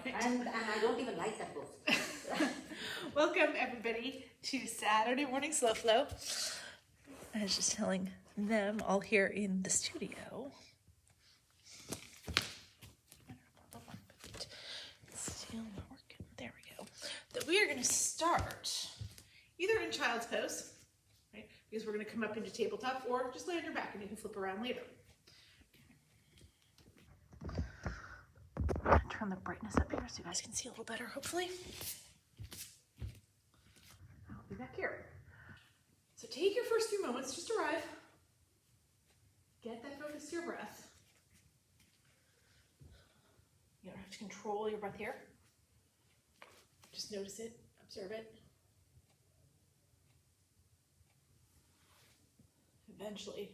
And I don't even like that pose. Welcome everybody to Saturday Morning Slow Flow. I was just telling them all here in the studio. Still not working. There we go. That we are going to start either in child's pose, right? Because we're going to come up into tabletop, or just lay on your back and you can flip around later. I'm going to turn the brightness up here so you guys can see a little better, hopefully. I'll be back here. So take your first few moments, just arrive. Get that focus to your breath. You don't have to control your breath here. Just notice it, observe it. Eventually,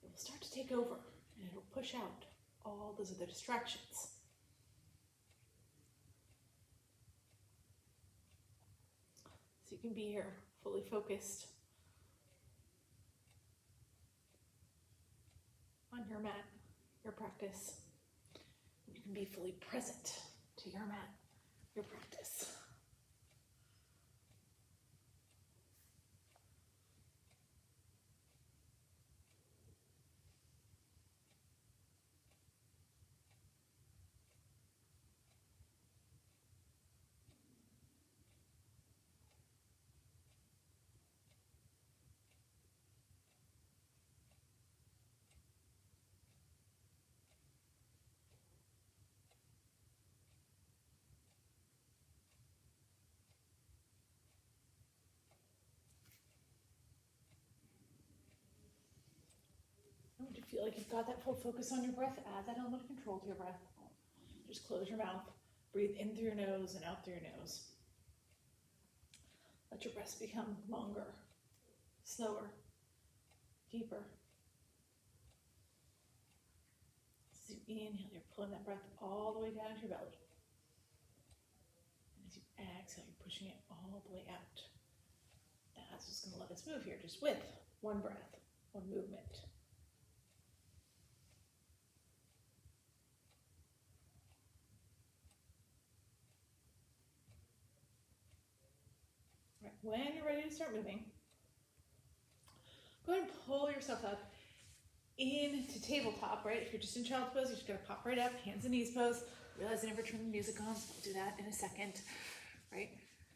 it will start to take over and it'll push out all those other distractions. So you can be here fully focused on your mat, your practice. You can be fully present to your mat, your practice. When you feel like you've got that full focus on your breath, add that element of control to your breath. Just close your mouth, breathe in through your nose and out through your nose. Let your breaths become longer, slower, deeper. As you inhale, you're pulling that breath all the way down into your belly. And as you exhale, you're pushing it all the way out. That's what's going to let us move here, just with one breath, one movement. When you're ready to start moving, go ahead and pull yourself up into tabletop, right? If you're just in child's pose, you're just gonna pop right up, hands and knees pose. Realize I never turn the music on, so we'll do that in a second, right?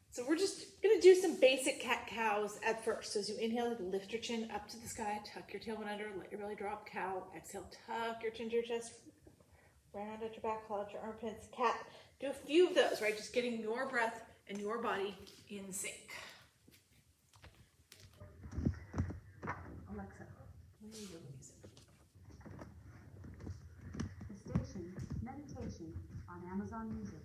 So we're just gonna do some basic cat-cows at first. So as you inhale, lift your chin up to the sky, tuck your tailbone under, let your belly drop, cow. Exhale, tuck your chin to your chest, round at your back, claw out your armpits, cat. Do a few of those, right? Just getting your breath and your body in sync. Alexa, play yoga music. The station, Meditation, on Amazon Music.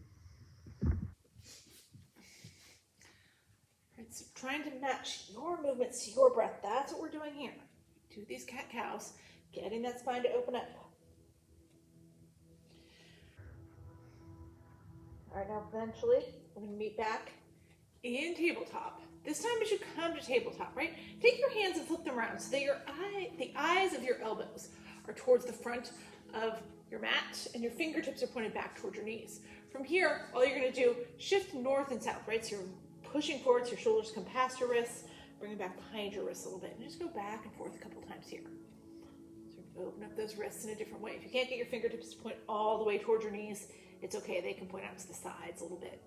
Right, so trying to match your movements to your breath. That's what we're doing here. Do these cat-cows, getting that spine to open up. All right, now eventually we're going to meet back in tabletop. This time as you come to tabletop, right? Take your hands and flip them around so that the eyes of your elbows are towards the front of your mat and your fingertips are pointed back towards your knees. From here, all you're going to do, shift north and south, right? So you're pushing forward so your shoulders come past your wrists, bring them back behind your wrists a little bit, and just go back and forth a couple times here. So open up those wrists in a different way. If you can't get your fingertips to point all the way towards your knees, it's okay. They can point out to the sides a little bit.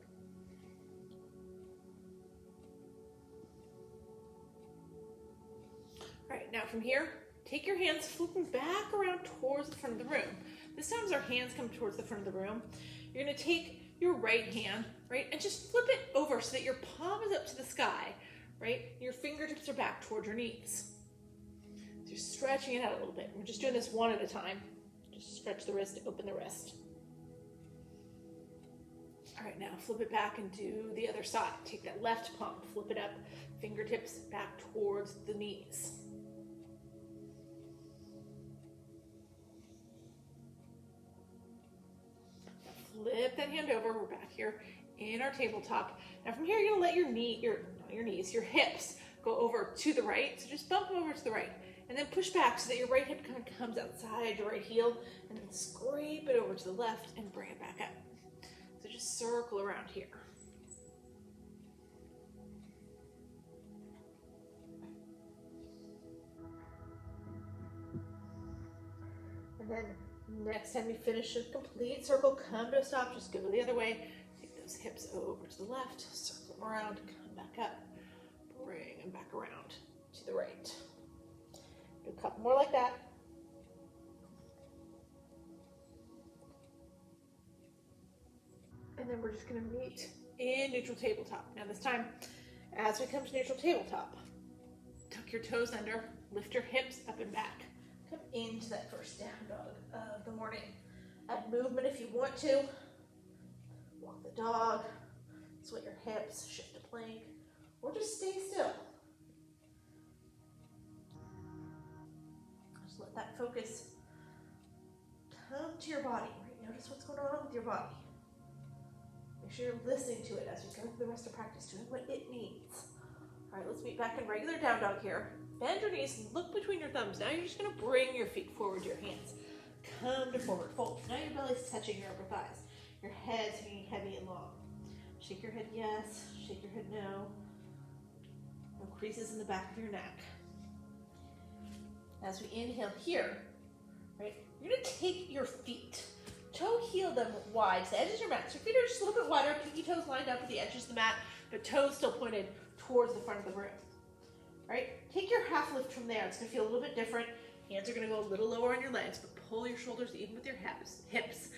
All right, now from here, take your hands, flip them back around towards the front of the room. This time as our hands come towards the front of the room, you're gonna take your right hand, right, and just flip it over so that your palm is up to the sky, right? Your fingertips are back towards your knees. So you're stretching it out a little bit. We're just doing this one at a time. Just stretch the wrist, open the wrist. All right, now flip it back and do the other side. Take that left palm, flip it up, fingertips back towards the knees. Flip that hand over. We're back here in our tabletop. Now from here, you're gonna let your hips go over to the right. So just bump them over to the right, and then push back so that your right hip kind of comes outside your right heel, and then scrape sweep it over to the left and bring it back up. So just circle around here. And then next time you finish a complete circle, come to a stop, just go the other way. Take those hips over to the left, circle them around, come back up, bring them back around to the right. Do a couple more like that. And then we're just gonna meet in neutral tabletop. Now this time, as we come to neutral tabletop, tuck your toes under, lift your hips up and back. Come into that first down dog of the morning. Add movement if you want to. Walk the dog, sway your hips, shift to plank, or just stay still. Just let that focus come to your body. Right? Notice what's going on with your body. Make sure you're listening to it as we go through the rest of practice, doing what it needs. All right, let's meet back in regular down dog here. Bend your knees, look between your thumbs. Now you're just gonna bring your feet forward to your hands. Come to forward fold. Now your belly's touching your upper thighs. Your head's hanging heavy and long. Shake your head yes, shake your head no. No creases in the back of your neck. As we inhale here, right, you're gonna take your feet, toe heel them wide to the edges of your mat. So your feet are just a little bit wider, pinky toes lined up with the edges of the mat, but toes still pointed towards the front of the room. Right? Take your half lift from there. It's gonna feel a little bit different. Hands are gonna go a little lower on your legs, but pull your shoulders even with your hips.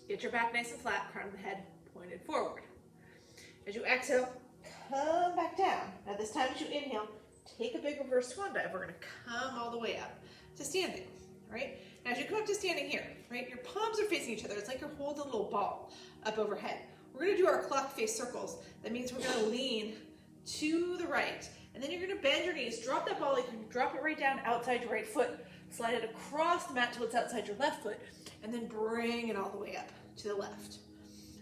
Get your back nice and flat, crown of the head pointed forward. As you exhale, come back down. Now this time as you inhale, take a big reverse swan dive. We're gonna come all the way up to standing, right? Now as you come up to standing here, right, your palms are facing each other. It's like you're holding a little ball up overhead. We're gonna do our clock face circles. That means we're gonna lean to the right. And then you're gonna bend your knees, drop that ball, you can drop it right down outside your right foot, slide it across the mat till it's outside your left foot, and then bring it all the way up to the left.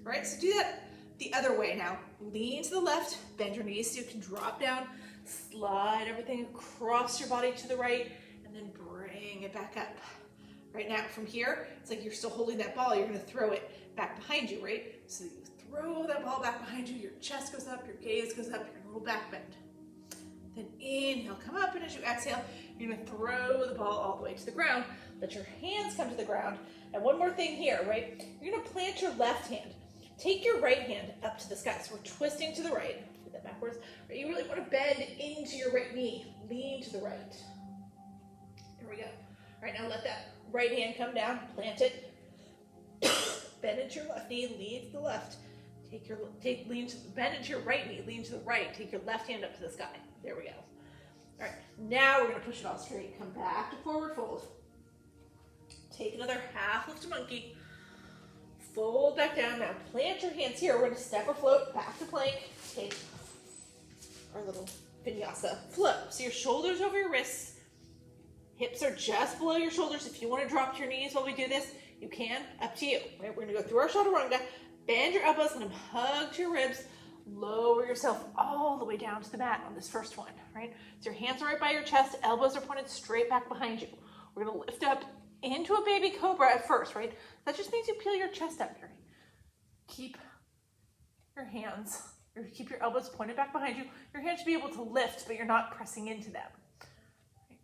All right, so do that the other way now. Lean to the left, bend your knees so you can drop down, slide everything across your body to the right, and then bring it back up. Right now, from here, it's like you're still holding that ball, you're gonna throw it back behind you, right? So you throw that ball back behind you, your chest goes up, your gaze goes up, your little back bend. Then inhale, come up, and as you exhale, you're gonna throw the ball all the way to the ground. Let your hands come to the ground. And one more thing here, right? You're gonna plant your left hand. Take your right hand up to the sky. So we're twisting to the right. Do that backwards. Right? You really wanna bend into your right knee. Lean to the right. Here we go. All right, now let that right hand come down, plant it. Bend into your left knee, lean to the left. Bend into your right knee, lean to the right. Take your left hand up to the sky. There we go. All right, now we're gonna push it all straight. Come back to forward fold. Take another half lift to monkey. Fold back down. Now plant your hands here. We're gonna step or float back to plank. Take our little vinyasa flow. So your shoulders over your wrists. Hips are just below your shoulders. If you wanna drop to your knees while we do this, you can, up to you. Right, we're gonna go through our chaturanga. Bend your elbows, let them hug to your ribs. Lower yourself all the way down to the mat on this first one, right? So your hands are right by your chest, elbows are pointed straight back behind you. We're gonna lift up into a baby cobra at first, right? That just means you peel your chest up here. Keep your hands, or keep your elbows pointed back behind you. Your hands should be able to lift, but you're not pressing into them. Right?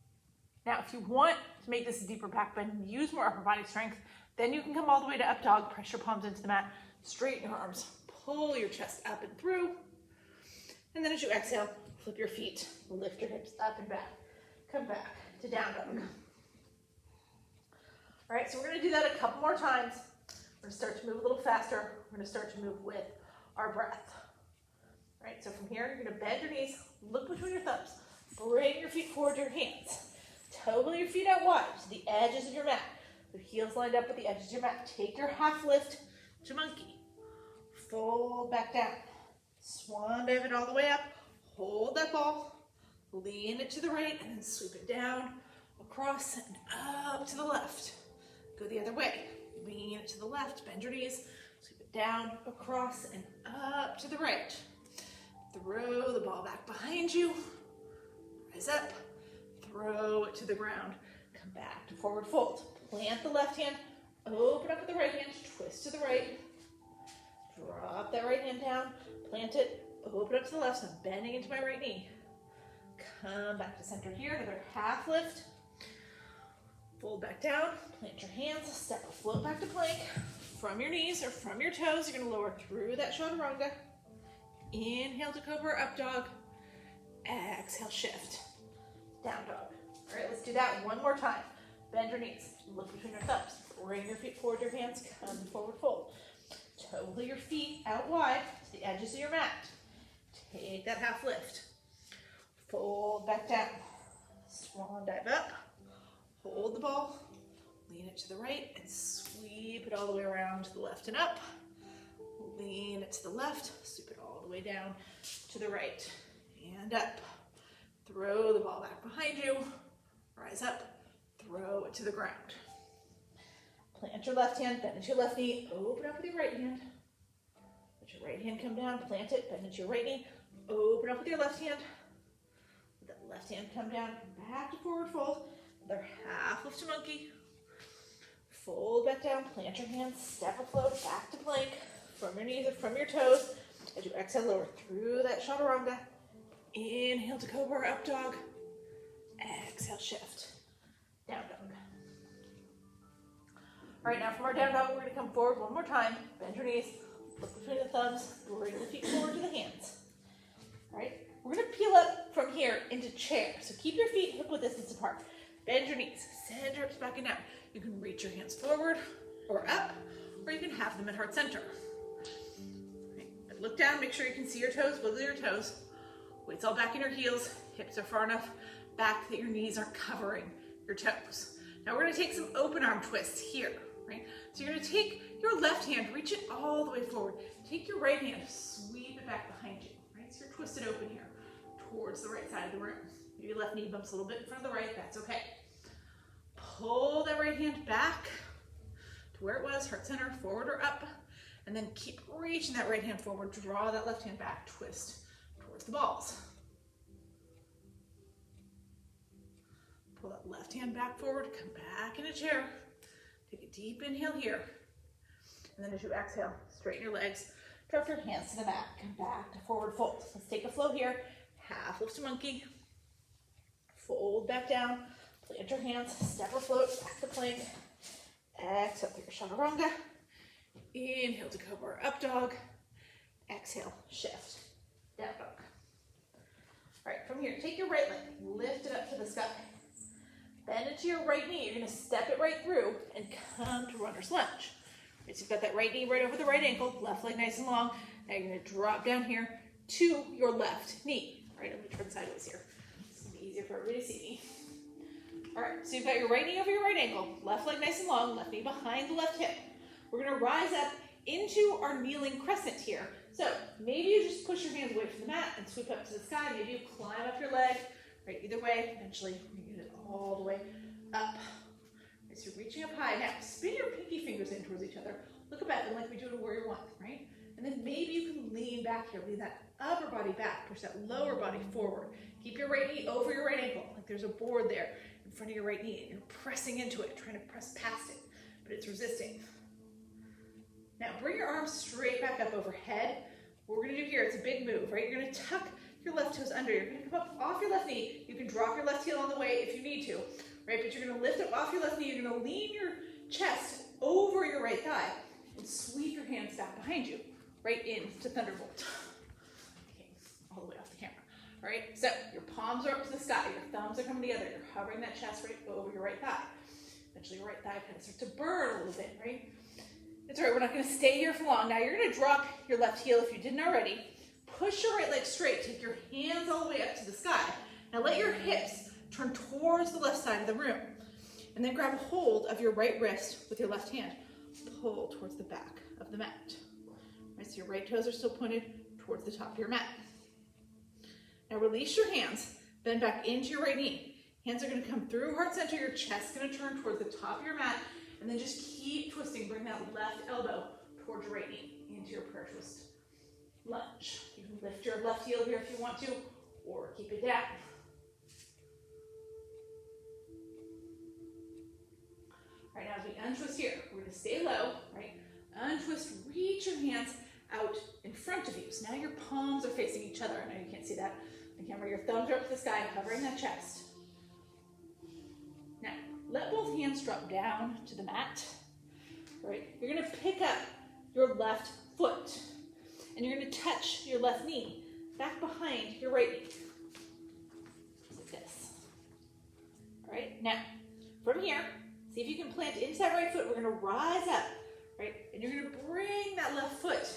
Now, if you want to make this a deeper back bend and use more upper body strength, then you can come all the way to up dog, press your palms into the mat, straighten your arms, pull your chest up and through. And then as you exhale, flip your feet, lift your hips up and back. Come back to down dog. All right, so we're gonna do that a couple more times. We're gonna start to move a little faster. We're gonna start to move with our breath. All right, so from here, you're gonna bend your knees, look between your thumbs, bring your feet forward to your hands. Toe your feet out wide to the edges of your mat. The heels lined up with the edges of your mat. Take your half lift to monkey. Fold back down. Swan dive it all the way up. Hold that ball. Lean it to the right and then sweep it down, across and up to the left. Go the other way. Lean it to the left, bend your knees, sweep it down, across and up to the right. Throw the ball back behind you. Rise up. Throw it to the ground. Come back to forward fold. Plant the left hand. Open up with the right hand. the right. Drop that right hand down, plant it, open up to the left, so I'm bending into my right knee. Come back to center here, another half lift. Fold back down, plant your hands, step or float back to plank. From your knees or from your toes, you're gonna lower through that chaturanga. Inhale to cobra, up dog. Exhale, shift. Down dog. All right, let's do that one more time. Bend your knees, look between your thumbs. Bring your feet forward, your hands come forward fold. Toe your feet out wide to the edges of your mat. Take that half lift. Fold back down. Swan dive up. Hold the ball. Lean it to the right and sweep it all the way around to the left and up. Lean it to the left. Sweep it all the way down to the right and up. Throw the ball back behind you. Rise up. Throw it to the ground. Plant your left hand, bend into your left knee, open up with your right hand. Let your right hand come down, plant it, bend into your right knee, open up with your left hand. Let that left hand come down, back to forward fold. Another half lift to monkey. Fold back down, plant your hands, step or float, back to plank. From your knees or from your toes. As you exhale, lower through that chaturanga. Inhale to cobra, up dog. Exhale, shift. Down dog. All right, now from our down dog, we're gonna come forward one more time. Bend your knees, look between the thumbs, bring the feet forward to the hands. All right, we're gonna peel up from here into chair. So keep your feet hip width distance apart. Bend your knees, send your hips back and down. You can reach your hands forward or up, or you can have them at heart center. Right, but look down, make sure you can see your toes, wiggle your toes. Weight's all back in your heels, hips are far enough back that your knees aren't covering your toes. Now we're gonna take some open arm twists here. Right? So you're going to take your left hand, reach it all the way forward. Take your right hand, sweep it back behind you. Right? So you're twisted open here towards the right side of the room. Maybe your left knee bumps a little bit in front of the right, that's okay. Pull that right hand back to where it was, heart center, forward or up, and then keep reaching that right hand forward. Draw that left hand back, twist towards the balls. Pull that left hand back forward, come back in a chair. Take a deep inhale here. And then as you exhale, straighten your legs, drop your hands to the mat, come back to forward fold. Let's take a flow here. Half lift to monkey. Fold back down, plant your hands, step or float, back to plank. Exhale through your chaturanga. Inhale to cobra, up dog. Exhale, shift, down dog. All right, from here, take your right leg, lift it up to the sky. Bend into your right knee. You're going to step it right through and come to runner's lunge. Right, so you've got that right knee right over the right ankle, left leg nice and long. Now you're going to drop down here to your left knee. All right, I'm going to turn sideways here. It's going to be easier for everybody to see me. All right, so you've got your right knee over your right ankle, left leg nice and long, left knee behind the left hip. We're going to rise up into our kneeling crescent here. So maybe you just push your hands away from the mat and sweep up to the sky. Maybe you climb up your leg. Right, either way, eventually you get it all the way up. Right, so you're reaching up high. Now, spin your pinky fingers in towards each other. Look up at them like we do in Warrior One, right? And then maybe you can lean back here. Lean that upper body back. Push that lower body forward. Keep your right knee over your right ankle. Like there's a board there in front of your right knee. And you're pressing into it, trying to press past it, but it's resisting. Now, bring your arms straight back up overhead. What we're going to do here, it's a big move, right? You're going to tuck your left toes under. You're going to come up off your left knee. You can drop your left heel on the way if you need to, right? But you're going to lift up off your left knee. You're going to lean your chest over your right thigh and sweep your hands back behind you, right into Thunderbolt. Okay, all the way off the camera. All right, so your palms are up to the sky. Your thumbs are coming together. You're hovering that chest right over your right thigh. Eventually your right thigh kind of starts to burn a little bit, right? It's all right, we're not going to stay here for long. Now you're going to drop your left heel if you didn't already. Push your right leg straight. Take your hands all the way up to the sky. Now let your hips turn towards the left side of the room. And then grab a hold of your right wrist with your left hand. Pull towards the back of the mat. Right, so your right toes are still pointed towards the top of your mat. Now release your hands. Bend back into your right knee. Hands are going to come through heart center. Your chest's going to turn towards the top of your mat. And then just keep twisting. Bring that left elbow towards your right knee into your prayer twist lunge. You can lift your left heel here if you want to, or keep it down. All right, now as we untwist here, we're going to stay low, right? Untwist reach your hands out in front of you. So now your palms are facing each other. I know you can't see that on camera. Your thumbs are up to the sky, covering that chest. Now, let both hands drop down to the mat. Right? You're gonna pick up your left foot, and you're gonna touch your left knee back behind your right knee. Like this. All right, now, from here, see if you can plant into that right foot. We're gonna rise up, right? And you're gonna bring that left foot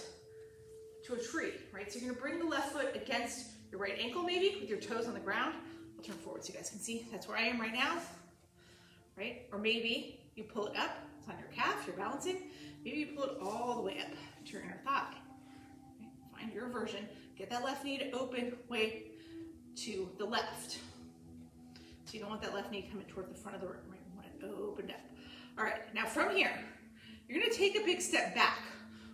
to a tree, right? So you're gonna bring the left foot against your right ankle maybe with your toes on the ground. I'll turn forward so you guys can see. That's where I am right now, right? Or maybe you pull it up, it's on your calf, you're balancing. Maybe you pull it all the way up to your inner thigh. Right? Find your version. Get that left knee to open way to the left. So you don't want that left knee coming toward the front of the room, right? You want it opened up. All right, now from here, you're gonna take a big step back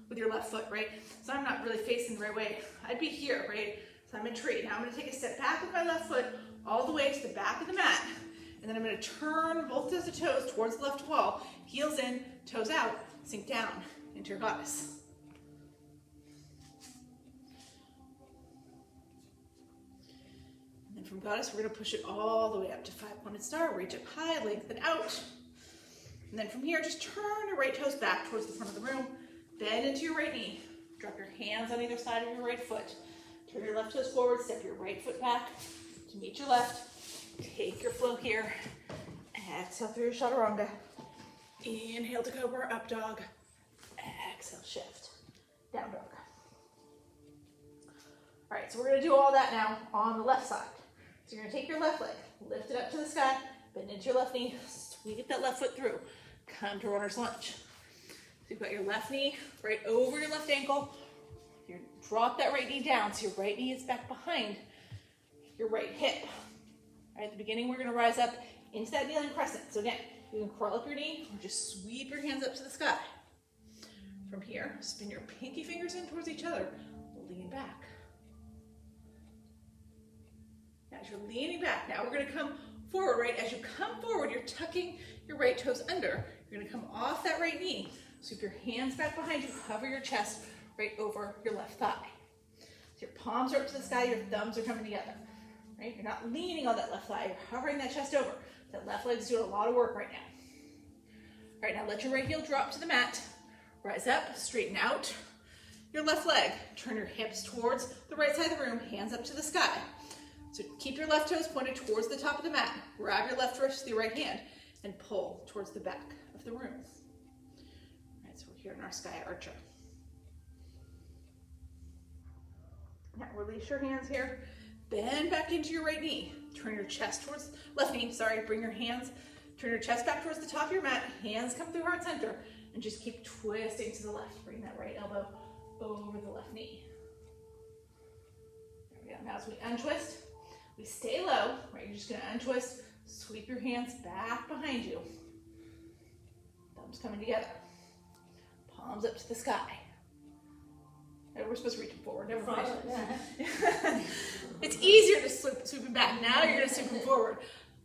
with your left foot, right? So I'm not really facing the right way. I'd be here, right? So I'm in tree. Now I'm gonna take a step back with my left foot all the way to the back of the mat. And then I'm gonna turn both sets of toes towards the left wall, heels in, toes out, sink down into your goddess. And then from goddess, we're gonna push it all the way up to 5-pointed star, reach up high, lengthen out. And then from here, just turn your right toes back towards the front of the room, bend into your right knee, drop your hands on either side of your right foot, turn your left toes forward, step your right foot back to meet your left, take your flow here, exhale through your chaturanga, inhale to cobra, up dog, exhale, shift, down dog. All right, so we're gonna do all that now on the left side. So you're gonna take your left leg, lift it up to the sky, bend into your left knee, sweep that left foot through, come to runner's lunge. So you've got your left knee right over your left ankle. You drop that right knee down so your right knee is back behind your right hip. All right, at the beginning, we're gonna rise up into that kneeling crescent. So again, you can curl up your knee or just sweep your hands up to the sky. From here, spin your pinky fingers in towards each other, lean back. Now, as you're leaning back, now we're gonna come forward, right? As you come forward, you're tucking your right toes under. You're gonna come off that right knee. Sweep your hands back behind you, hover your chest right over your left thigh. So your palms are up to the sky, your thumbs are coming together, right? You're not leaning on that left thigh, you're hovering that chest over. That left leg's doing a lot of work right now. All right, now let your right heel drop to the mat. Rise up, straighten out your left leg. Turn your hips towards the right side of the room, hands up to the sky. So keep your left toes pointed towards the top of the mat. Grab your left wrist with your right hand and pull towards the back of the room. All right, so we're here in our sky archer. Now release your hands here. Bend back into your right knee. Turn your chest towards, left knee, sorry, bring your hands, turn your chest back towards the top of your mat. Hands come through heart center and just keep twisting to the left. Bring that right elbow over the left knee. There we go. Now as we untwist, we stay low, right? You're just gonna untwist, sweep your hands back behind you. Thumbs coming together. Palms up to the sky. We're supposed to reach them forward, never mind. It's easier to swoop them back. Now you're gonna swoop them forward.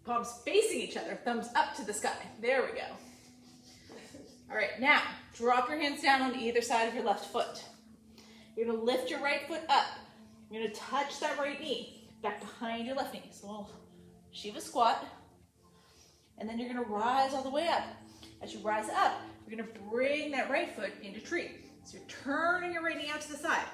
Palms facing each other, thumbs up to the sky. There we go. All right, now drop your hands down on either side of your left foot. You're gonna lift your right foot up. You're gonna touch that right knee back behind your left knee. So a little Shiva squat. And then you're gonna rise all the way up. As you rise up, you're gonna bring that right foot into tree. So you're turning your right knee out to the side,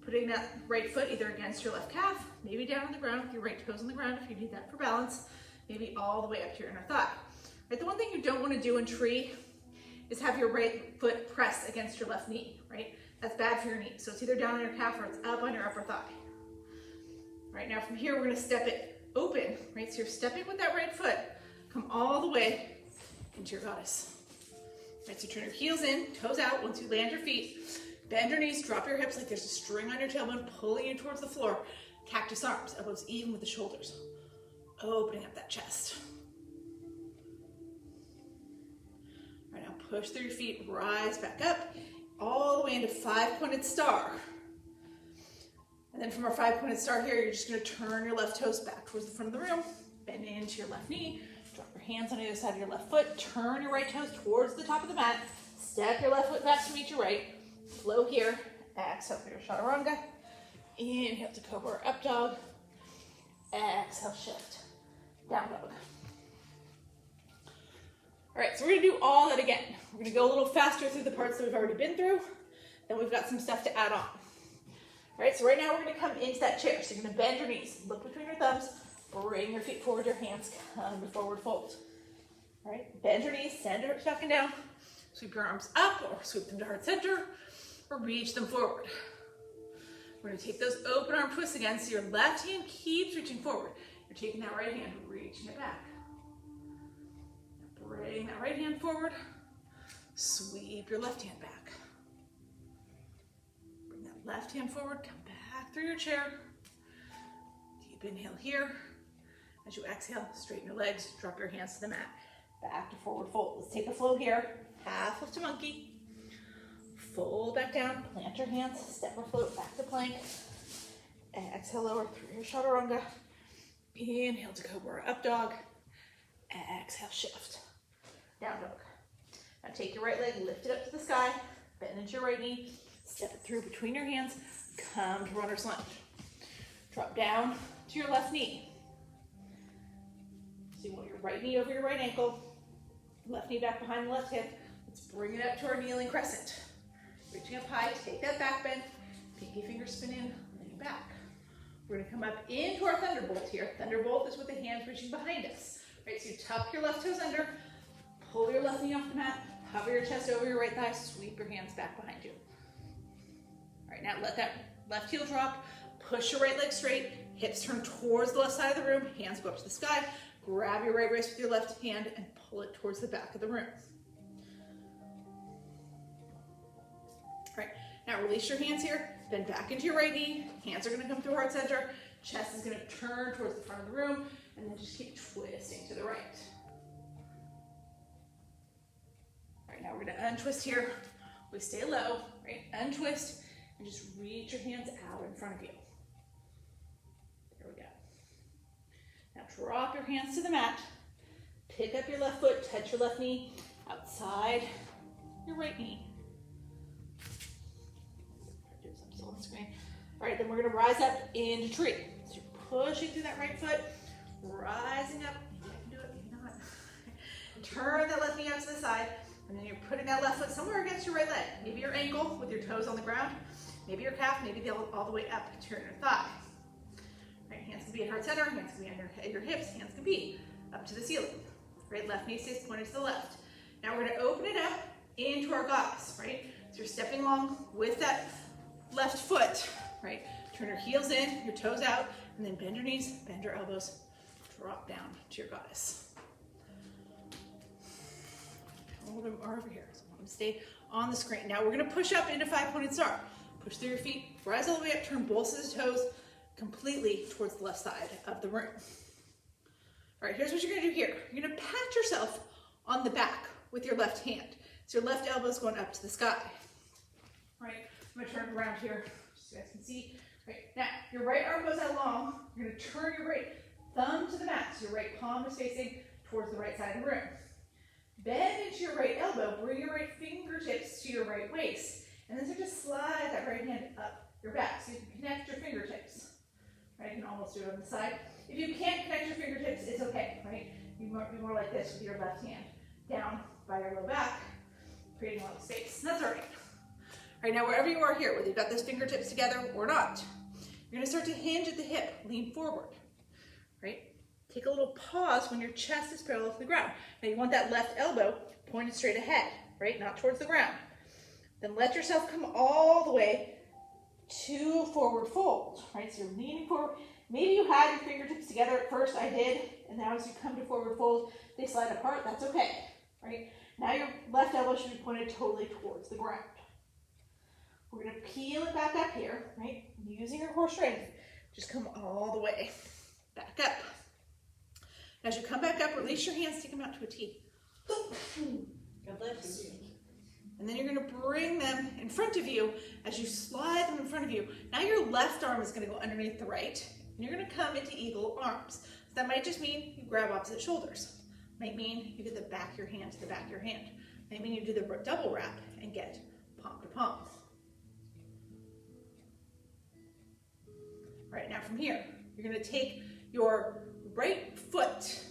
putting that right foot either against your left calf, maybe down on the ground with your right toes on the ground if you need that for balance, maybe all the way up to your inner thigh. Right, the one thing you don't want to do in tree is have your right foot press against your left knee, right? That's bad for your knee. So it's either down on your calf or it's up on your upper thigh. Right, now from here, we're gonna step it open, right? So you're stepping with that right foot, come all the way into your goddess. Right, so turn your heels in, toes out. Once you land your feet, bend your knees, drop your hips like there's a string on your tailbone, pulling you towards the floor. Cactus arms, elbows even with the shoulders. Opening up that chest. All right, now push through your feet, rise back up, all the way into 5-pointed star. And then from our 5-pointed star here, you're just gonna turn your left toes back towards the front of the room, bend into your left knee, drop your hands on either side of your left foot, turn your right toes towards the top of the mat, step your left foot back to meet your right, Flow here. Exhale for your chaturanga. Inhale to cobra or up dog. Exhale, shift. Down dog. All right, so we're gonna do all that again. We're gonna go a little faster through the parts that we've already been through. Then we've got some stuff to add on. All right, so right now we're gonna come into that chair. So you're gonna bend your knees, look between your thumbs, bring your feet forward, your hands come to forward fold. All right, bend your knees, send your hips back and down. Sweep your arms up or sweep them to heart center or reach them forward. We're gonna take those open arm twists again, so your left hand keeps reaching forward. You're taking that right hand, reaching it back. Bring that right hand forward, sweep your left hand back. Bring that left hand forward, come back through your chair. Deep inhale here. As you exhale, straighten your legs, drop your hands to the mat. Back to forward fold. Let's take a flow here. Half lift to monkey. Fold back down, plant your hands, step or float back to plank. Exhale, lower through your chaturanga. Inhale to cobra or up dog. Exhale, shift. Down dog. Now take your right leg, lift it up to the sky, bend into your right knee, step it through between your hands, come to runner's lunge. Drop down to your left knee. So you want your right knee over your right ankle, left knee back behind the left hip. Let's bring it up to our kneeling crescent. Reaching up high, take that back bend, pinky finger spin in, lean back. We're gonna come up into our thunderbolt here. Thunderbolt is with the hands reaching behind us. Right, so you tuck your left toes under, pull your left knee off the mat, hover your chest over your right thigh, sweep your hands back behind you. All right, now let that left heel drop, push your right leg straight, hips turn towards the left side of the room, hands go up to the sky, grab your right wrist with your left hand and pull it towards the back of the room. All right, now release your hands here, bend back into your right knee, hands are gonna come through heart center, chest is gonna turn towards the front of the room, and then just keep twisting to the right. All right, now we're gonna untwist here. We stay low, right? Untwist, and just reach your hands out in front of you. There we go. Now drop your hands to the mat. Pick up your left foot, touch your left knee outside your right knee. I'm still on the screen. All right, then we're gonna rise up into tree. So you're pushing through that right foot, rising up. Maybe I can do it, maybe not. Turn that left knee out to the side, and then you're putting that left foot somewhere against your right leg. Maybe your ankle with your toes on the ground, maybe your calf, maybe all the way up to your inner thigh. Right, hands can be at heart center, hands can be under your hips, hands can be up to the ceiling. Right, left knee stays pointed to the left. Now we're gonna open it up into our goddess, right? So you're stepping along with that left foot, right? Turn your heels in, your toes out, and then bend your knees, bend your elbows, drop down to your goddess. A little bit more over here, so I want to stay on the screen. Now we're gonna push up into five-pointed star. Push through your feet, rise all the way up, turn both sets of toes completely towards the left side of the room. All right, here's what you're gonna do here. You're gonna pat yourself on the back with your left hand. So your left elbow's going up to the sky. All right, I'm gonna turn around here so you guys can see. Right, now your right arm goes out long. You're gonna turn your right thumb to the mat, so your right palm is facing towards the right side of the room. Bend into your right elbow, bring your right fingertips to your right waist, and then start to slide that right hand up your back so you can connect your fingertips. Right, you can almost do it on the side. If you can't connect your fingertips, it's okay, right? You might be more like this with your left hand down by your low back, creating a lot of space. That's all right. All right, now wherever you are here, whether you've got those fingertips together or not, you're gonna start to hinge at the hip, lean forward, right? Take a little pause when your chest is parallel to the ground. Now you want that left elbow pointed straight ahead, right? Not towards the ground. Then let yourself come all the way to forward fold, right? So you're leaning forward. Maybe you had your fingertips together at first, I did, and now as you come to forward fold, they slide apart, that's okay, right? Now your left elbow should be pointed totally towards the ground. We're gonna peel it back up here, right? Using your core strength, just come all the way back up. As you come back up, release your hands, take them out to a T. God bless you. And then you're gonna bring them in front of you as you slide them in front of you. Now your left arm is gonna go underneath the right, and you're gonna come into eagle arms. So that might just mean you grab opposite shoulders. Might mean you get the back of your hand to the back of your hand. Might mean you do the double wrap and get palm to palm. All right, now from here, you're gonna take your right foot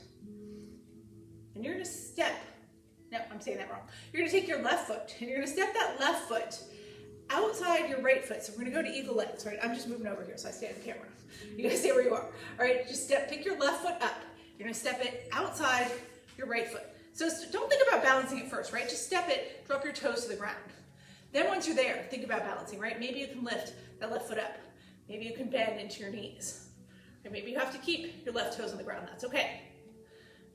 and you're gonna step, no, I'm saying that wrong. You're gonna take your left foot and you're gonna step that left foot outside your right foot. So we're gonna go to eagle legs, right? I'm just moving over here so I stay on the camera. You gotta stay where you are. All right, just pick your left foot up. You're gonna step it outside your right foot. So don't think about balancing it first, right? Just step it, drop your toes to the ground. Then once you're there, think about balancing, right? Maybe you can lift that left foot up. Maybe you can bend into your knees. Or maybe you have to keep your left toes on the ground. That's okay.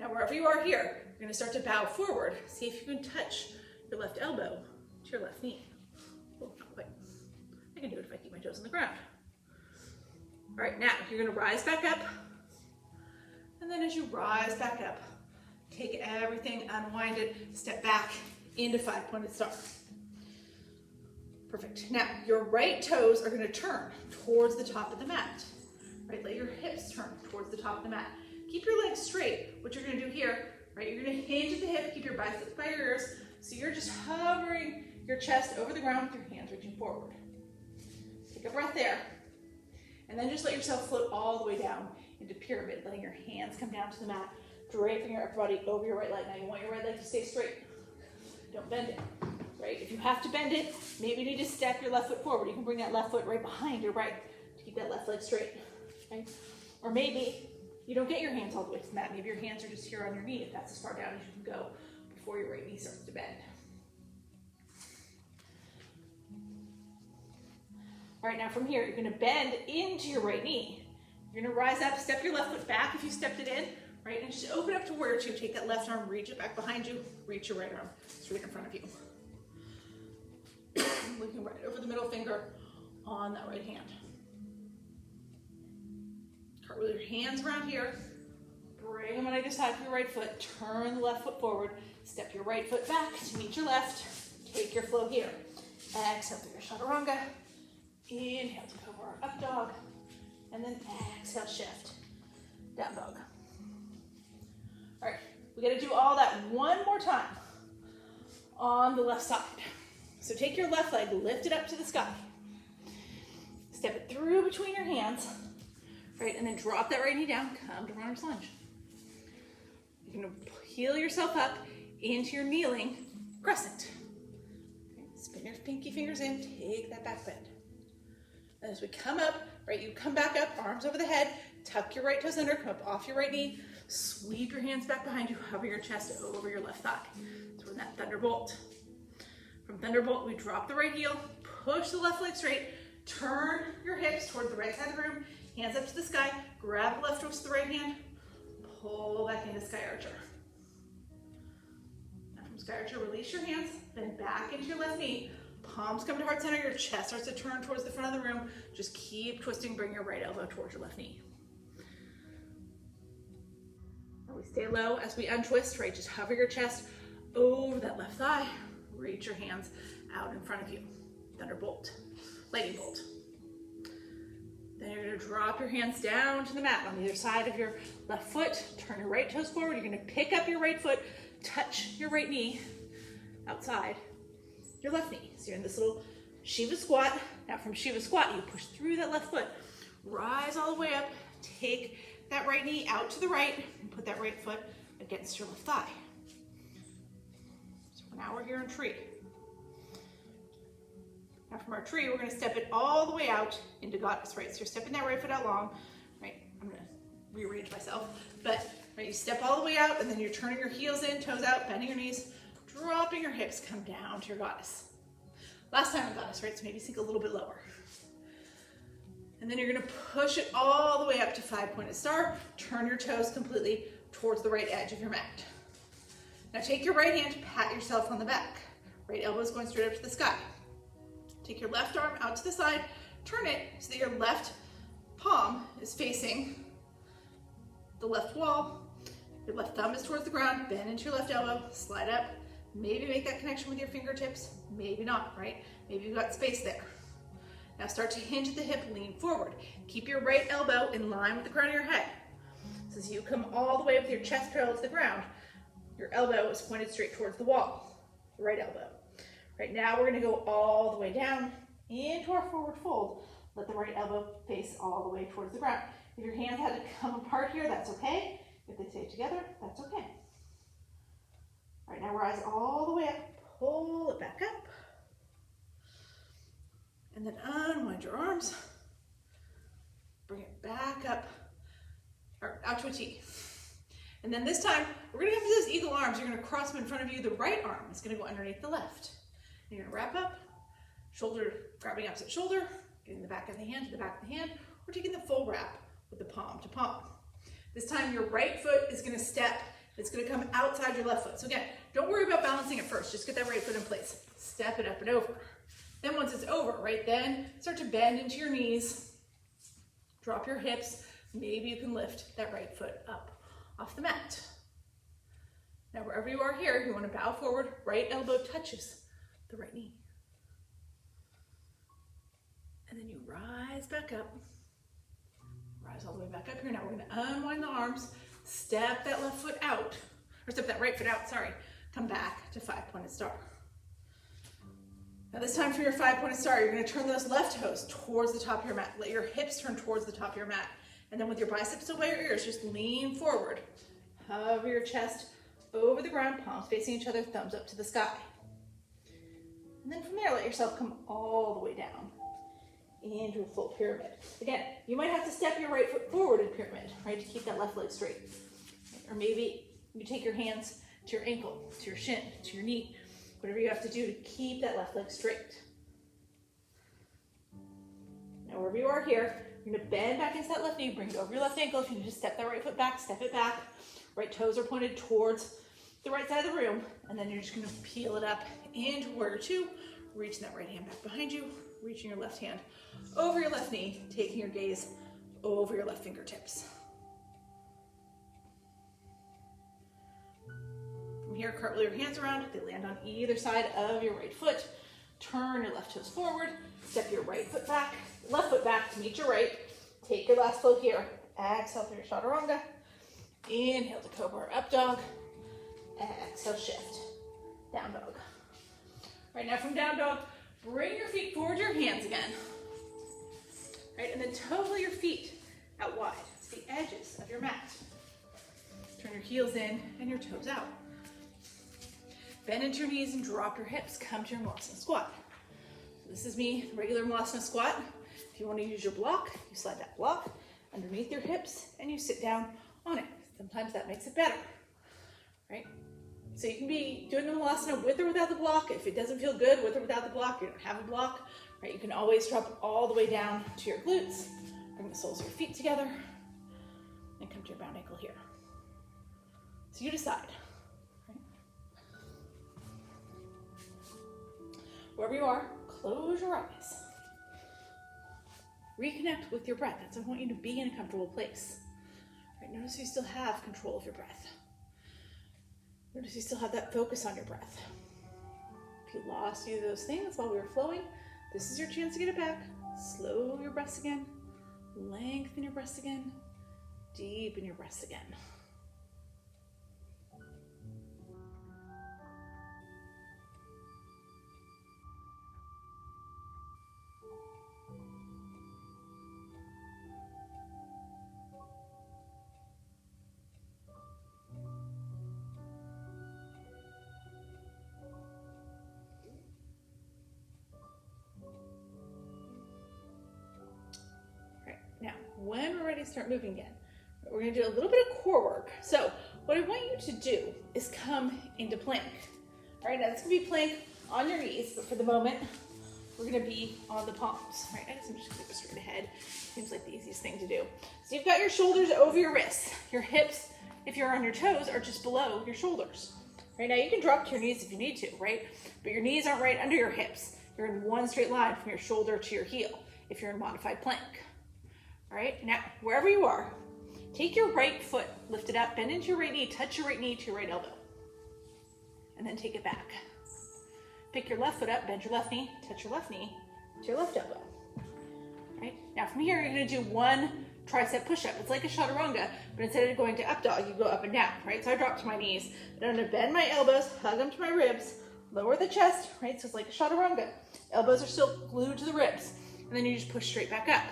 Now, wherever you are here, you're gonna start to bow forward. See if you can touch your left elbow to your left knee. Oh, not quite. I can do it if I keep my toes on the ground. All right, now you're gonna rise back up. And then as you rise back up, take everything, unwind it, step back into 5-pointed star. Perfect. Now, your right toes are gonna turn towards the top of the mat. Right, let your hips turn towards the top of the mat. Keep your legs straight. What you're gonna do here, right, you're gonna hinge at the hip, keep your biceps by your ears, so you're just hovering your chest over the ground with your hands reaching forward. Take a breath there, and then just let yourself float all the way down into pyramid, letting your hands come down to the mat, draping your upper body over your right leg. Now you want your right leg to stay straight. Don't bend it, right? If you have to bend it, maybe you need to step your left foot forward. You can bring that left foot right behind your right to keep that left leg straight, okay? Or maybe you don't get your hands all the way to the mat. Maybe your hands are just here on your knee if that's as far down as you can go before your right knee starts to bend. All right, now from here, you're gonna bend into your right knee. You're gonna rise up, step your left foot back if you stepped it in, right? And just open up to warrior two. Take that left arm, reach it back behind you, reach your right arm straight in front of you. Looking right over the middle finger on that right hand. Cartwheel your hands around here. Bring them on either side of your right foot. Turn the left foot forward. Step your right foot back to meet your left. Take your flow here. Exhale through your chaturanga. Inhale to cobra up dog. And then exhale, shift. Down dog. All right, we gotta do all that one more time on the left side. So take your left leg, lift it up to the sky. Step it through between your hands, right? And then drop that right knee down, come to runner's lunge. You're gonna heel yourself up into your kneeling crescent. Okay, spin your pinky fingers in, take that back bend. And as we come up, right, you come back up, arms over the head, tuck your right toes under, come up off your right knee, sweep your hands back behind you, hover your chest over your left thigh. So we're in that thunderbolt. From thunderbolt, we drop the right heel, push the left leg straight, turn your hips toward the right side of the room, hands up to the sky, grab the left wrist with the right hand, pull back into Sky Archer. Now from Sky Archer, release your hands, bend back into your left knee, palms come to heart center, your chest starts to turn towards the front of the room, just keep twisting, bring your right elbow towards your left knee. Now we stay low as we untwist, right, just hover your chest over that left thigh, reach your hands out in front of you. Thunderbolt, lightning bolt. Then you're gonna drop your hands down to the mat on either side of your left foot. Turn your right toes forward. You're gonna pick up your right foot, touch your right knee outside your left knee. So you're in this little Shiva squat. Now from Shiva squat, you push through that left foot, rise all the way up, take that right knee out to the right, and put that right foot against your left thigh. So now we're here in tree. Now from our tree, we're gonna step it all the way out into goddess, right? So you're stepping that right foot out long, right? I'm gonna rearrange myself, but right, you step all the way out and then you're turning your heels in, toes out, bending your knees, dropping your hips, come down to your goddess. Last time in goddess, right? So maybe sink a little bit lower. And then you're gonna push it all the way up to 5-pointed star, turn your toes completely towards the right edge of your mat. Now take your right hand, pat yourself on the back. Right elbow is going straight up to the sky. Take your left arm out to the side, turn it so that your left palm is facing the left wall. Your left thumb is towards the ground, bend into your left elbow, slide up. Maybe make that connection with your fingertips, maybe not, right? Maybe you've got space there. Now start to hinge at the hip, lean forward. Keep your right elbow in line with the crown of your head. So as you come all the way with your chest parallel to the ground, your elbow is pointed straight towards the wall, the right elbow. Right now we're gonna go all the way down into our forward fold, Let the right elbow face all the way towards the ground. If your hands had to come apart here, that's okay. If they stay together, that's okay. All right, now rise all the way up. Pull it back up. And then unwind your arms. Bring it back up, or out to a T. And then this time, we're gonna come to those eagle arms. You're gonna cross them in front of you. The right arm is gonna go underneath the left. And you're gonna wrap up, shoulder, grabbing opposite shoulder, getting the back of the hand to the back of the hand, or taking the full wrap with the palm to palm. This time, your right foot is gonna step. It's gonna come outside your left foot. So again, don't worry about balancing it first. Just get that right foot in place. Step it up and over. Then once it's over, right then, start to bend into your knees. Drop your hips. Maybe you can lift that right foot up off the mat. Now, wherever you are here, you want to bow forward. Right elbow touches the right knee. And then you rise back up. Rise all the way back up here. Now we're going to unwind the arms. Step that left foot out. Or step that right foot out, sorry. Come back to five-pointed star. Now this time for your five-pointed star, you're gonna turn those left toes towards the top of your mat. Let your hips turn towards the top of your mat. And then with your biceps above your ears, just lean forward. Hover your chest over the ground, palms facing each other, thumbs up to the sky. And then from there, let yourself come all the way down into a full pyramid. Again, you might have to step your right foot forward in pyramid, right, to keep that left leg straight. Or maybe you take your hands to your ankle, to your shin, to your knee, whatever you have to do to keep that left leg straight. Now, wherever you are here, you're gonna bend back into that left knee, bring it over your left ankle. If you need to step that right foot back, step it back. Right toes are pointed towards the right side of the room, and then you're just gonna peel it up into warrior two, reaching that right hand back behind you, reaching your left hand over your left knee, taking your gaze over your left fingertips. From here, cartwheel your hands around. They land on either side of your right foot. Turn your left toes forward. Step your right foot back, left foot back to meet your right. Take your last flow here. Exhale through your chaturanga. Inhale to cobra or up dog. Exhale, shift. Down dog. Right now from down dog, bring your feet forward, your hands again. Right, and then toe your feet out wide. It's the edges of your mat. Turn your heels in and your toes out. Bend into your knees and drop your hips. Come to your Vinyasa squat. This is me, regular Vinyasa squat. If you want to use your block, you slide that block underneath your hips and you sit down on it. Sometimes that makes it better, right? So you can be doing the Vinyasa with or without the block. If it doesn't feel good with or without the block, you don't have a block, right? You can always drop all the way down to your glutes. Bring the soles of your feet together and come to your bound ankle here. So you decide. Wherever you are, close your eyes. Reconnect with your breath. That's why I want you to be in a comfortable place. Right, notice you still have control of your breath. Notice you still have that focus on your breath. If you lost either of those things while we were flowing, this is your chance to get it back. Slow your breaths again. Lengthen your breaths again. Deepen your breaths again. Now, when we're ready to start moving again, we're going to do a little bit of core work. So what I want you to do is come into plank. All right, now this can be plank on your knees, but for the moment, we're going to be on the palms. All right, I guess I'm just going to go straight ahead. Seems like the easiest thing to do. So you've got your shoulders over your wrists. Your hips, if you're on your toes, are just below your shoulders. Right now, you can drop to your knees if you need to, right? But your knees aren't right under your hips. You're in one straight line from your shoulder to your heel if you're in modified plank. All right, now, wherever you are, take your right foot, lift it up, bend into your right knee, touch your right knee to your right elbow, and then take it back. Pick your left foot up, bend your left knee, touch your left knee to your left elbow. All right, now from here, you're gonna do one tricep push-up. It's like a chaturanga, but instead of going to up dog, you go up and down, right? So I drop to my knees, then I'm gonna bend my elbows, hug them to my ribs, lower the chest, right? So it's like a chaturanga. Elbows are still glued to the ribs. And and then you just push straight back up,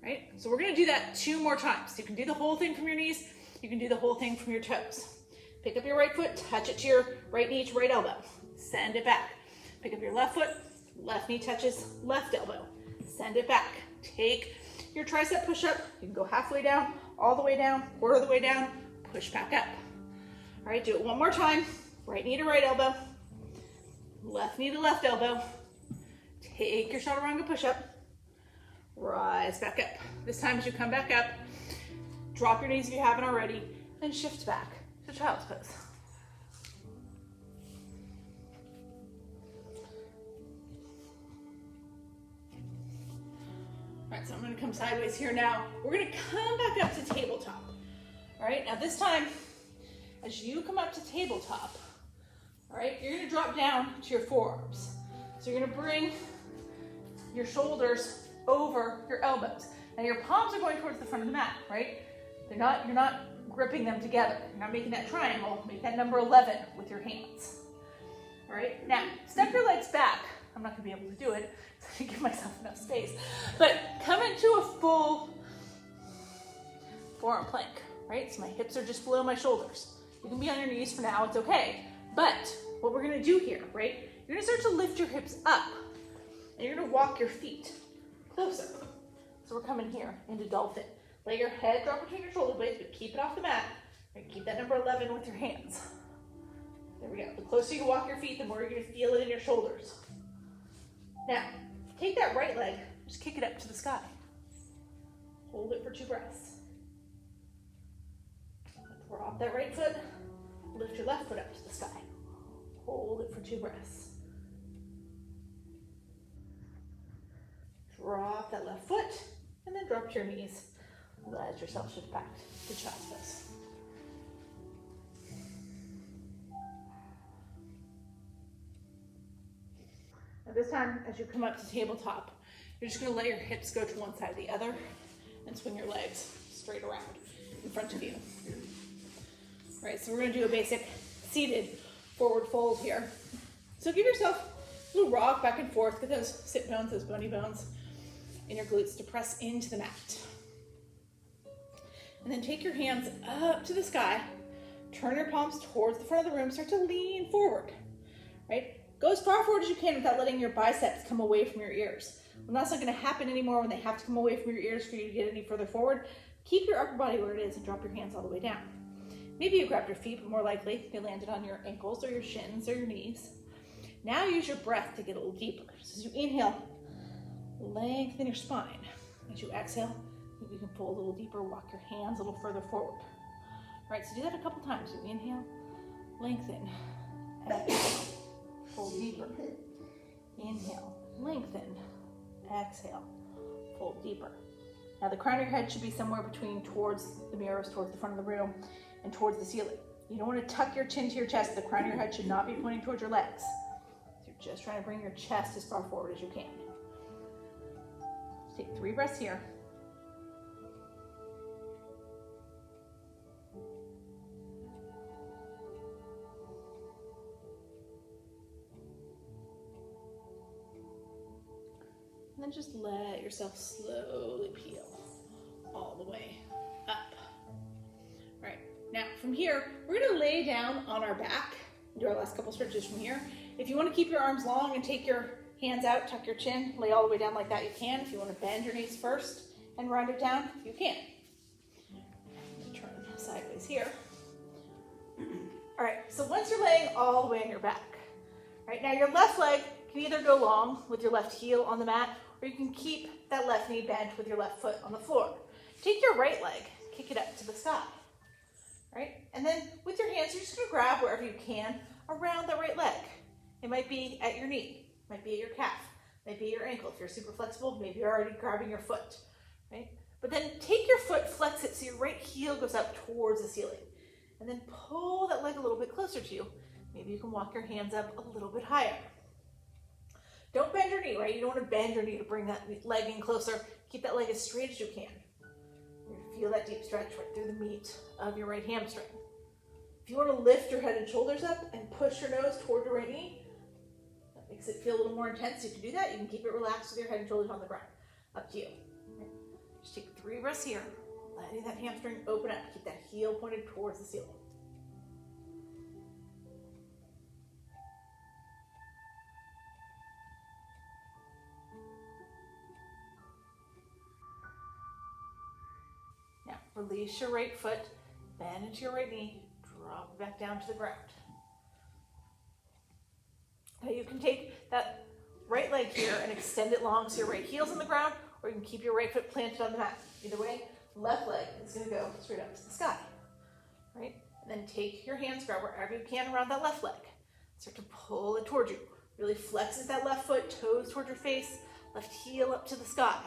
right? So we're gonna do that 2 more times. You can do the whole thing from your knees, you can do the whole thing from your toes. Pick up your right foot, touch it to your right knee to right elbow, send it back. Pick up your left foot, left knee touches left elbow, send it back. Take your tricep push up, you can go halfway down, all the way down, quarter of the way down, push back up. All right, do it 1 more time. Right knee to right elbow, left knee to left elbow. Take your chaturanga push up, rise back up. This time as you come back up, drop your knees if you haven't already, and shift back to child's pose. All right, so I'm gonna come sideways here now. We're gonna come back up to tabletop. All right, now this time, as you come up to tabletop, all right, you're gonna drop down to your forearms. So you're gonna bring your shoulders over your elbows. Now your palms are going towards the front of the mat, right? You're not gripping them together. You're not making that triangle. Make that number 11 with your hands. All right, now step your legs back. I'm not gonna be able to do it, so I give myself enough space. But come into a full forearm plank, right? So my hips are just below my shoulders. You can be on your knees for now, it's okay. But what we're gonna do here, right? You're gonna start to lift your hips up, and you're gonna walk your feet closer. So we're coming here into dolphin. Let your head drop between your shoulder blades, but keep it off the mat. And keep that number 11 with your hands. There we go. The closer you walk your feet, the more you're gonna feel it in your shoulders. Now, take that right leg, just kick it up to the sky. Hold it for 2 breaths. Drop that right foot, lift your left foot up to the sky. Hold it for 2 breaths. Drop that left foot, and then drop to your knees. Let yourself shift back to child's pose. Now this time, as you come up to tabletop, you're just gonna let your hips go to one side or the other and swing your legs straight around in front of you. All right, so we're gonna do a basic seated forward fold here. So give yourself a little rock back and forth, get those sit bones, those bony bones in your glutes to press into the mat. And then take your hands up to the sky, turn your palms towards the front of the room, start to lean forward, right? Go as far forward as you can without letting your biceps come away from your ears. Well, that's not gonna happen anymore when they have to come away from your ears for you to get any further forward. Keep your upper body where it is and drop your hands all the way down. Maybe you grabbed your feet, but more likely they landed on your ankles or your shins or your knees. Now use your breath to get a little deeper. So as you inhale, lengthen your spine. As you exhale, maybe you can pull a little deeper, walk your hands a little further forward. All right, so do that a couple times. You inhale, lengthen, exhale, pull deeper. Inhale, lengthen, exhale, pull deeper. Now the crown of your head should be somewhere between towards the mirrors, towards the front of the room, and towards the ceiling. You don't want to tuck your chin to your chest. The crown of your head should not be pointing towards your legs. So you're just trying to bring your chest as far forward as you can. Take 3 breaths here. And then just let yourself slowly peel all the way up. All right, now from here, we're gonna lay down on our back, do our last couple stretches from here. If you wanna keep your arms long and take your hands out, tuck your chin, lay all the way down like that, you can. If you wanna bend your knees first and round it down, you can. Turn sideways here. All right, so once you're laying all the way on your back, right now your left leg can either go long with your left heel on the mat, or you can keep that left knee bent with your left foot on the floor. Take your right leg, kick it up to the sky, right? And then with your hands, you're just gonna grab wherever you can around the right leg. It might be at your knee, might be at your calf, might be at your ankle. If you're super flexible, maybe you're already grabbing your foot, right? But then take your foot, flex it so your right heel goes up towards the ceiling. And then pull that leg a little bit closer to you. Maybe you can walk your hands up a little bit higher. Don't bend your knee, right? You don't want to bend your knee to bring that leg in closer. Keep that leg as straight as you can. You're going to feel that deep stretch right through the meat of your right hamstring. If you want to lift your head and shoulders up and push your nose toward your right knee, that makes Makes it feel a little more intense. You can do that. You can keep it relaxed with your head and shoulders on the ground. Up to you. Okay. Just take 3 breaths here. Letting that hamstring open up. Keep that heel pointed towards the ceiling. Now, release your right foot, bend into your right knee, drop it back down to the ground. Now you can take that right leg here and extend it long so your right heel's on the ground, or you can keep your right foot planted on the mat. Either way, left leg is going to go straight up to the sky, right? And then take your hands, grab wherever you can around that left leg. Start to pull it towards you. Really flex into that left foot, toes towards your face, left heel up to the sky.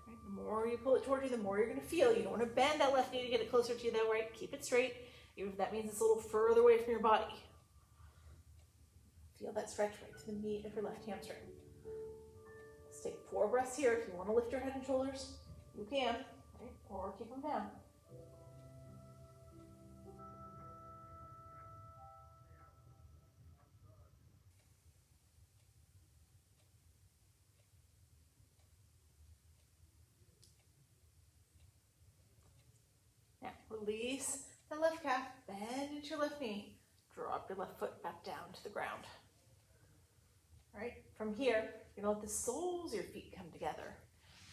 Right? The more you pull it towards you, the more you're going to feel. You don't want to bend that left knee to get it closer to you that way. Keep it straight, even if that means it's a little further away from your body. Feel that stretch right to the meat of your left hamstring. Let's take 4 breaths here. If you want to lift your head and shoulders, you can, right? Or keep them down. Now, release the left calf, bend into your left knee. Drop your left foot back down to the ground. All right, from here, you're gonna let the soles of your feet come together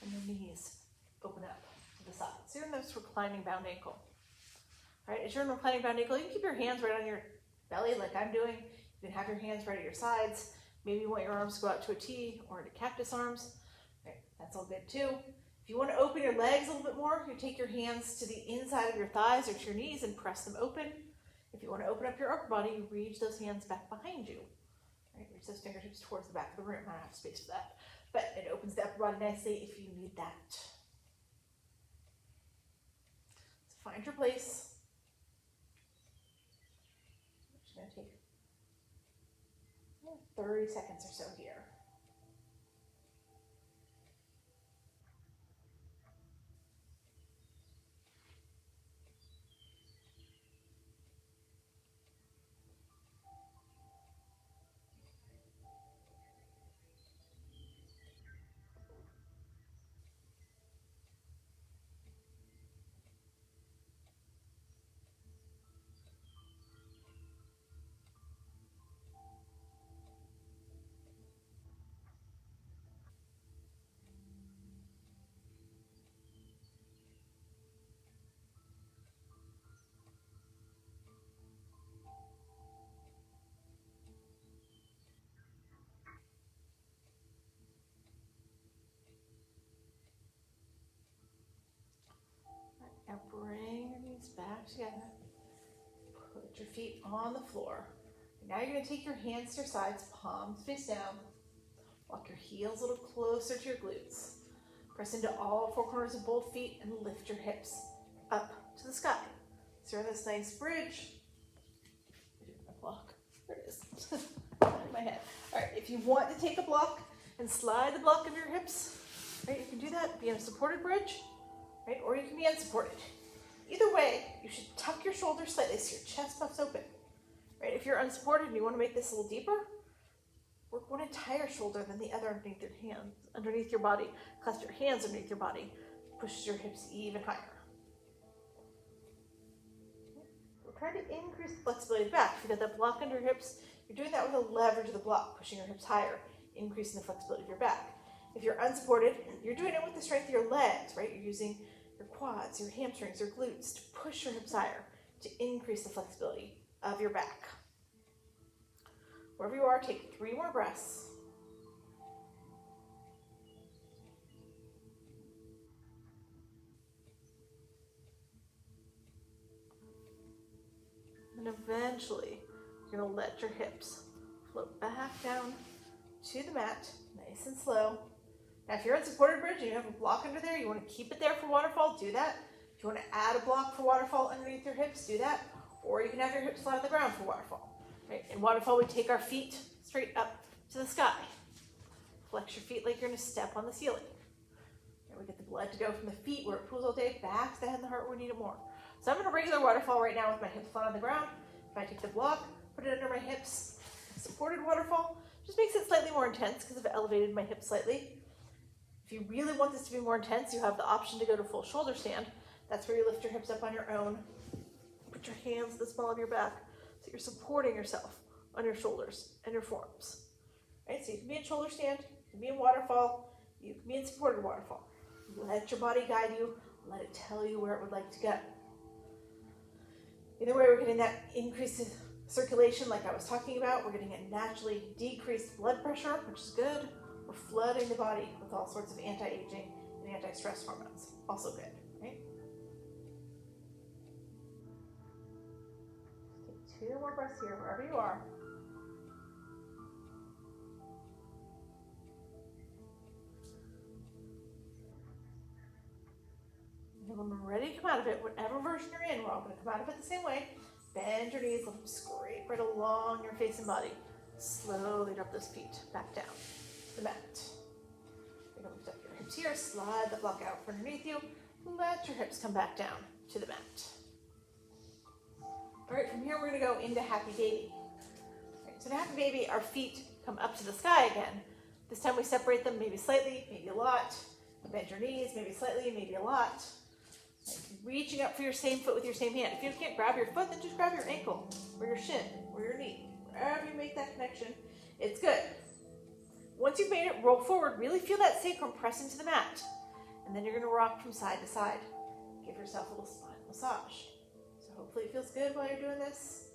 and your knees open up to the side. So you're in this reclining bound ankle. All right, as you're in reclining bound ankle, you can keep your hands right on your belly like I'm doing. You can have your hands right at your sides. Maybe you want your arms to go out to a T or into cactus arms. All right, that's all good too. If you want to open your legs a little bit more, you take your hands to the inside of your thighs or to your knees and press them open. If you want to open up your upper body, you reach those hands back behind you. Right? Reach those fingertips towards the back of the room. I don't have space for that. But it opens the upper body nicely if you need that. So find your place. I'm just going to take 30 seconds or so here. Now bring your knees back together. Put your feet on the floor. And now you're going to take your hands to your sides, palms face down. Walk your heels a little closer to your glutes. Press into all 4 corners of both feet and lift your hips up to the sky. So you're in this nice bridge. My block. There it is. In my head. All right, if you want to take a block and slide the block of your hips, right, you can do that. Be in a supported bridge. Right? Or you can be unsupported. Either way, you should tuck your shoulders slightly so your chest puffs open. Right? If you're unsupported and you want to make this a little deeper, work one entire shoulder, then the other underneath your hands, underneath your body. Clasp your hands underneath your body. Pushes your hips even higher. We're trying to increase the flexibility back. If you got that block under your hips, you're doing that with a leverage of the block, pushing your hips higher, increasing the flexibility of your back. If you're unsupported, you're doing it with the strength of your legs, right? You're using your quads, your hamstrings, your glutes to push your hips higher, to increase the flexibility of your back. Wherever you are, take 3 more breaths. And eventually, you're going to let your hips float back down to the mat, nice and slow. Now, if you're in supported bridge and you have a block under there, you want to keep it there for waterfall, do that. If you want to add a block for waterfall underneath your hips, do that. Or you can have your hips flat on the ground for waterfall. Right? In waterfall, we take our feet straight up to the sky. Flex your feet like you're going to step on the ceiling. And we get the blood to go from the feet where it pools all day back to the head and the heart where we need it more. So I'm in a regular waterfall right now with my hips flat on the ground. If I take the block, put it under my hips, supported waterfall, Just makes it slightly more intense because I've elevated my hips slightly. If you really want this to be more intense, you have the option to go to full shoulder stand. That's where you lift your hips up on your own. Put your hands at the small of your back so you're supporting yourself on your shoulders and your forearms. Right? So you can be in shoulder stand, you can be in waterfall, you can be in supported waterfall. Let your body guide you, let it tell you where it would like to go. Either way, we're getting that increased circulation like I was talking about. We're getting a naturally decreased blood pressure, which is good. We're flooding the body with all sorts of anti-aging and anti-stress hormones. Also good, right? Take 2 more breaths here, wherever you are. And when we're ready to come out of it, whatever version you're in, we're all going to come out of it the same way. Bend your knees, let them scrape right along your face and body. Slowly drop those feet back down to the mat. You're going to lift up your hips here, slide the block out from underneath you. Let your hips come back down to the mat. All right, from here we're going to go into Happy Baby. All right, so in Happy Baby, our feet come up to the sky again. This time we separate them maybe slightly, maybe a lot. Bend your knees, maybe slightly, maybe a lot. Reaching up for your same foot with your same hand. If you can't grab your foot, then just grab your ankle or your shin or your knee. Wherever you make that connection, it's good. Once you've made it, roll forward. Really feel that sacrum press into the mat. And then you're going to rock from side to side. Give yourself a little spine massage. So hopefully it feels good while you're doing this.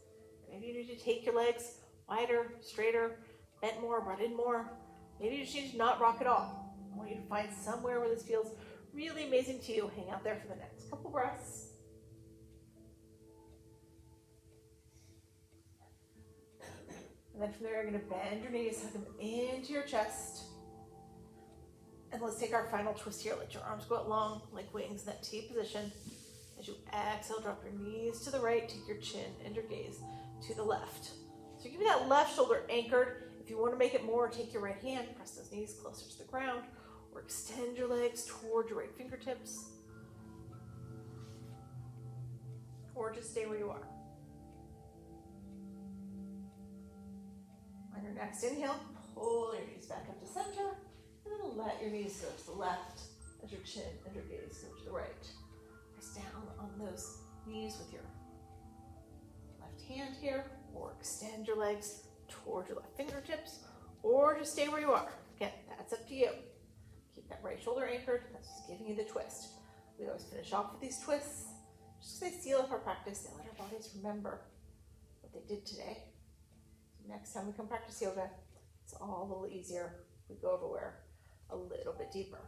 Maybe you need to take your legs wider, straighter, bent more, brought in more. Maybe you just need to not rock at all. I want you to find somewhere where this feels really amazing to you. Hang out there for the next couple breaths. And then from there, you're going to bend your knees, hug them into your chest. And let's take our final twist here. Let your arms go out long like wings in that T position. As you exhale, drop your knees to the right, take your chin and your gaze to the left. So keep that left shoulder anchored. If you want to make it more, take your right hand, press those knees closer to the ground, or extend your legs toward your right fingertips. Or just stay where you are. On your next inhale, pull your knees back up to center, and then let your knees go to the left as your chin and your gaze go to the right. Press down on those knees with your left hand here, or extend your legs toward your left fingertips, or just stay where you are. Again, that's up to you. Keep that right shoulder anchored. That's just giving you the twist. We always finish off with these twists. Just because they seal up our practice, they let our bodies remember what they did today. So next time we come practice yoga, it's all a little easier. We go everywhere a little bit deeper.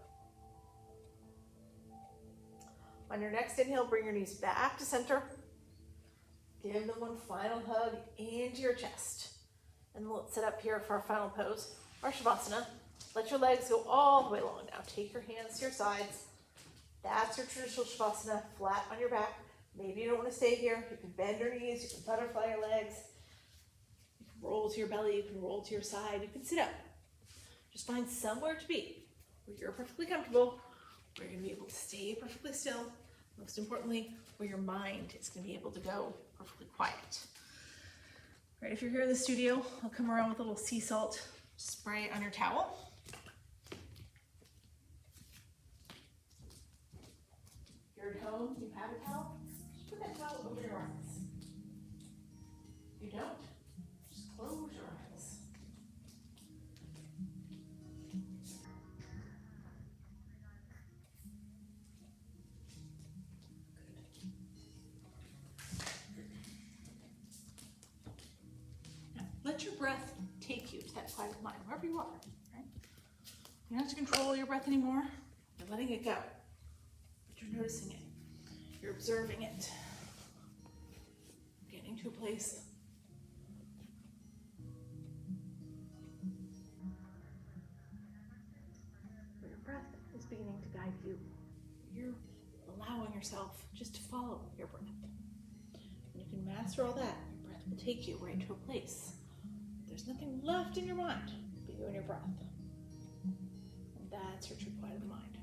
On your next inhale, bring your knees back to center. Give them one final hug into your chest. And let's sit up here for our final pose, our Shavasana. Let your legs go all the way long now. Take your hands to your sides. That's your traditional Shavasana, flat on your back. Maybe you don't want to stay here. You can bend your knees, you can butterfly your legs. You can roll to your belly, you can roll to your side, you can sit up. Just find somewhere to be where you're perfectly comfortable, where you're going to be able to stay perfectly still. Most importantly, where your mind is going to be able to go perfectly quiet. Right, if you're here in the studio, I'll come around with a little sea salt spray on your towel. If you're at home, you have a towel, just put that towel over your eyes. If you don't, just close your eyes. Let your breath take you to that quiet mind, wherever you are, right? You don't have to control your breath anymore. You're letting it go. But you're noticing it. You're observing it. Getting to a place where your breath is beginning to guide you. You're allowing yourself just to follow your breath. When you can master all that, your breath will take you right to a place. There's nothing left in your mind but you and your breath. And that's your true quiet of the mind.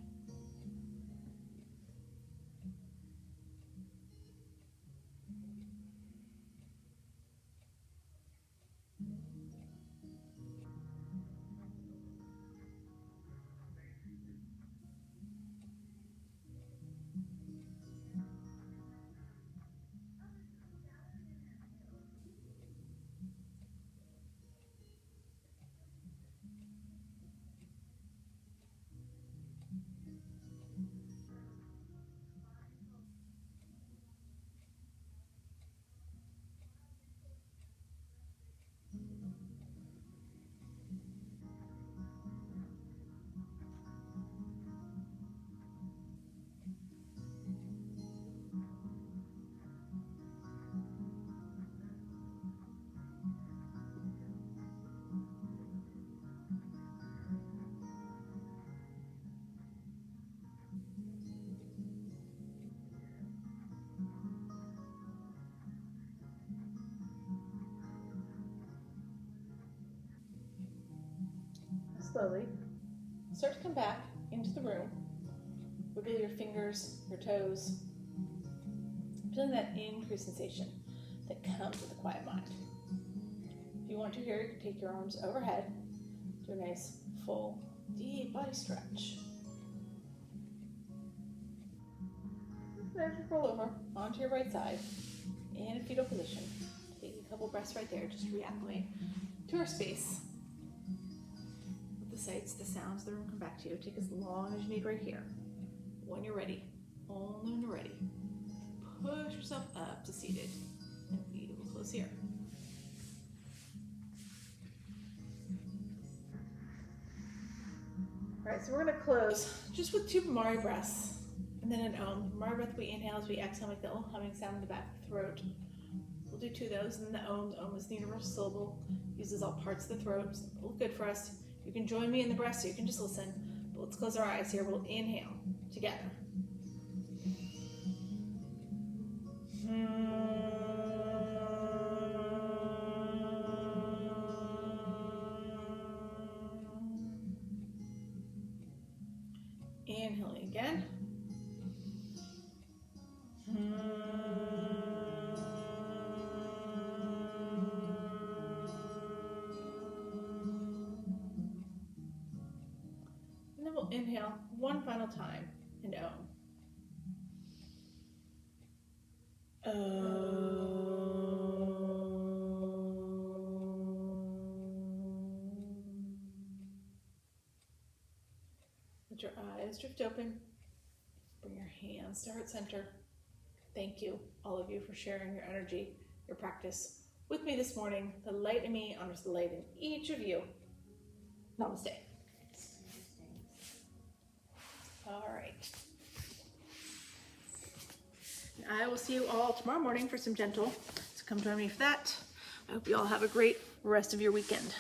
slowly, start to come back into the room. Wiggle your fingers, your toes, feeling that increased sensation that comes with a quiet mind. If you want to here, you can take your arms overhead, do a nice, full, deep body stretch. Then roll over onto your right side in a fetal position. Take a couple breaths right there, just reacclimate to our space. Let the sights, the sounds of the room come back to you. Take as long as you need right here. When you're ready, only when you're ready, push yourself up to seated and we will close here. All right, so we're gonna close just with 2 Mari breaths and then an Om. Mari breath, we inhale as we exhale, make that little humming sound in the back of the throat. We'll do 2 of those, and then the Om. The Om is the universal syllable, uses all parts of the throat. It's a little good for us. You can join me in the breath, so you can just listen. But let's close our eyes here. We'll inhale together. Inhaling again. And then we'll inhale one final time and Om. Let your eyes drift open. Bring your hands to heart center. Thank you, all of you, for sharing your energy, your practice with me this morning. The light in me honors the light in each of you. Namaste. All right. And I will see you all tomorrow morning for some gentle. So come join me for that. I hope you all have a great rest of your weekend.